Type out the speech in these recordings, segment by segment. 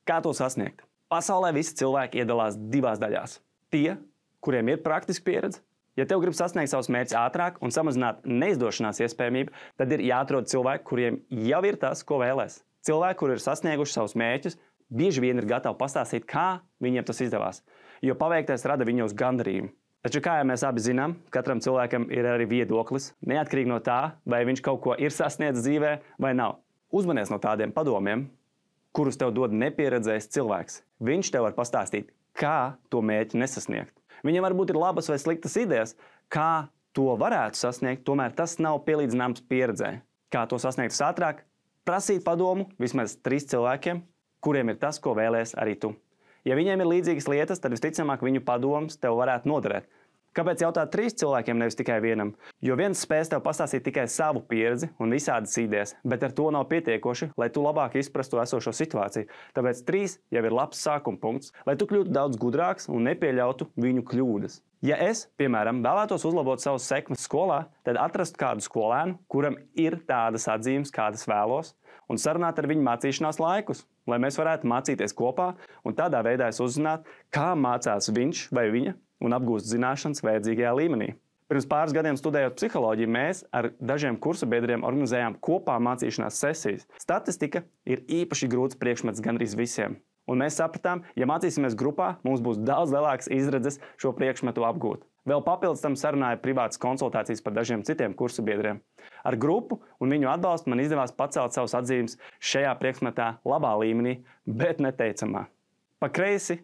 Kā to sasniegt? Pasaulē visi cilvēki iedalās divās daļās. Tie, kuriem ir praktiska pieredze. Ja tev grib sasniegt savus mērķus ātrāk un samazināt neizdošanās iespējamību, tad ir jāatrod cilvēki, kuriem jau ir tas, ko vēlēs. Cilvēki, kuri ir sasnieguši savus mērķus, bieži vien ir gatavi pastāstīt, kā viņiem tas izdevās, jo paveiktais rada viņos gandarījumu. Taču, kā jau mēs abi zinām, katram cilvēkam ir arī viedoklis, neatkarīgi no tā, vai viņš kaut ko ir sasniedzis dzīvē vai nav. Uzmanies no tādiem padomiem, kurus tev dod nepieredzējis cilvēks. Viņš tev var pastāstīt, kā to mērķi nesasniegt. Viņam varbūt ir labas vai sliktas idejas, kā to varētu sasniegt, tomēr tas nav pielīdzināms pieredzē. Kā to sasniegt ātrāk? Prasīt padomu vismaz 3 cilvēkiem, kuriem ir tas, ko vēlēs arī tu. Ja viņiem ir līdzīgas lietas, tad visticamāk viņu padoms tev varētu noderēt. Kāpēc jautāt 3 cilvēkiem, nevis tikai vienam? Jo viens spēs tev pastāstīt tikai savu pieredzi un visādas idejas, bet ar to nav pietiekoši, lai tu labāk izprastu esošo situāciju. Tāpēc 3 jau ir labs sākuma punkts, lai tu kļūtu daudz gudrāks un nepieļautu viņu kļūdas. Ja es, piemēram, vēlētos uzlabot savus sekmes skolā, tad atrastu kādu skolēnu, kuram ir tādas atzīmes, kādas vēlos, un sarunāt ar viņu mācīšanās laikus, lai mēs varētu mācīties kopā, un tādā veidā es uzzinātu, kā mācās viņš vai viņa, un apgūst zināšanas vajadzīgajā līmenī. Pirms pāris gadiem studējot psiholoģiju, mēs ar dažiem kursa biedriem organizējām kopā mācīšanās sesijas. Statistika ir īpaši grūts priekšmets gandrīz visiem. Un mēs sapratām, ja mācīsimies grupā, mums būs daudz lielākas izredzes šo priekšmetu apgūt. Vēl papildus tam sarunāja privātas konsultācijas par dažiem citiem kursa biedriem. Ar grupu un viņu atbalstu man izdevās pacelt savus atzīmes šajā priekšmetā labā līmenī, bet neteicamā. Pa kreisi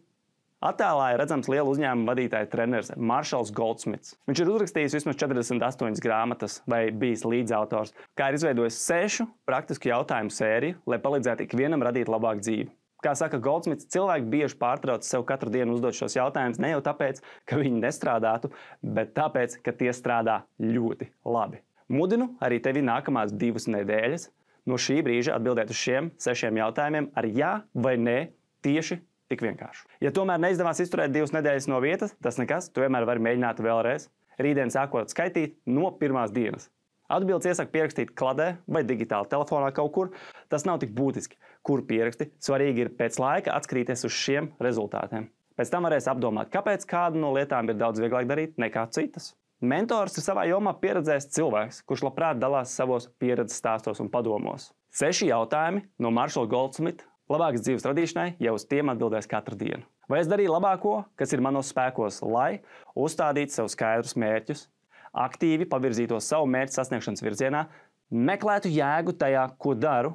attēlā ir redzams liela uzņēmuma vadītāja treneris Marshalls Goldsmiths. Viņš ir uzrakstījis vismaz 48 grāmatas vai bijis līdzautors, kā ir izveidojis 6 praktisku jautājumu sēriju, lai palīdzētu ikvienam radīt labāku dzīvi. Kā saka Goldsmiths, cilvēki bieži pārtrauc sev katru dienu uzdot šos jautājumus ne jau tāpēc, ka viņi nestrādātu, bet tāpēc, ka tie strādā ļoti labi. Mudinu arī tevi nākamās 2 nedēļas no šī brīža atbildēt uz šiem 6 jautājumiem ar jā vai nē tieši tik vienkārši. Ja tomēr neizdevās izturēt 2 nedēļas no vietas, tas nekas, tu vienmēr vari mēģināt vēlreiz. Rītdien sākot skaitīt no pirmās dienas. Atbildes iesaku pierakstīt kladē vai digitāli telefonā kaut kur. Tas nav tik būtiski, kur pieraksti. Svarīgi ir pēc laika atskatīties uz šiem rezultātiem. Pēc tam varēs apdomāt, kāpēc kādu no lietām ir daudz vieglāk darīt nekā citas. Mentors ir savā jomā pieredzējis cilvēks, kurš labprāt dalās savos pieredzes stāstos un padomos. 6 jautājumi no Marshalla Goldsmitha labākas dzīves radīšanai, ja uz tiem atbildēs katru dienu. Vai es darīju labāko, kas ir manos spēkos, lai uzstādītu sev skaidrus mērķus, aktīvi pavirzītos savu mērķu sasniegšanas virzienā, meklētu jēgu tajā, ko daru,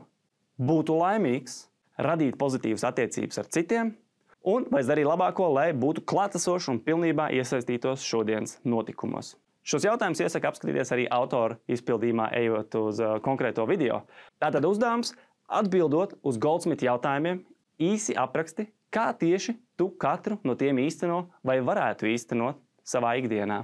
būtu laimīgs, radītu pozitīvas attiecības ar citiem, un vai es darīju labāko, lai būtu klātesošs un pilnībā iesaistītos šodienas notikumos. Šos jautājumus iesaku apskatīties arī autora izpildījumā, ejot uz konkrēto video. Tātad uzdevums atbildot uz Goldsmitha jautājumiem, īsi apraksti, kā tieši tu katru no tiem īsteno vai varētu īstenot savā ikdienā.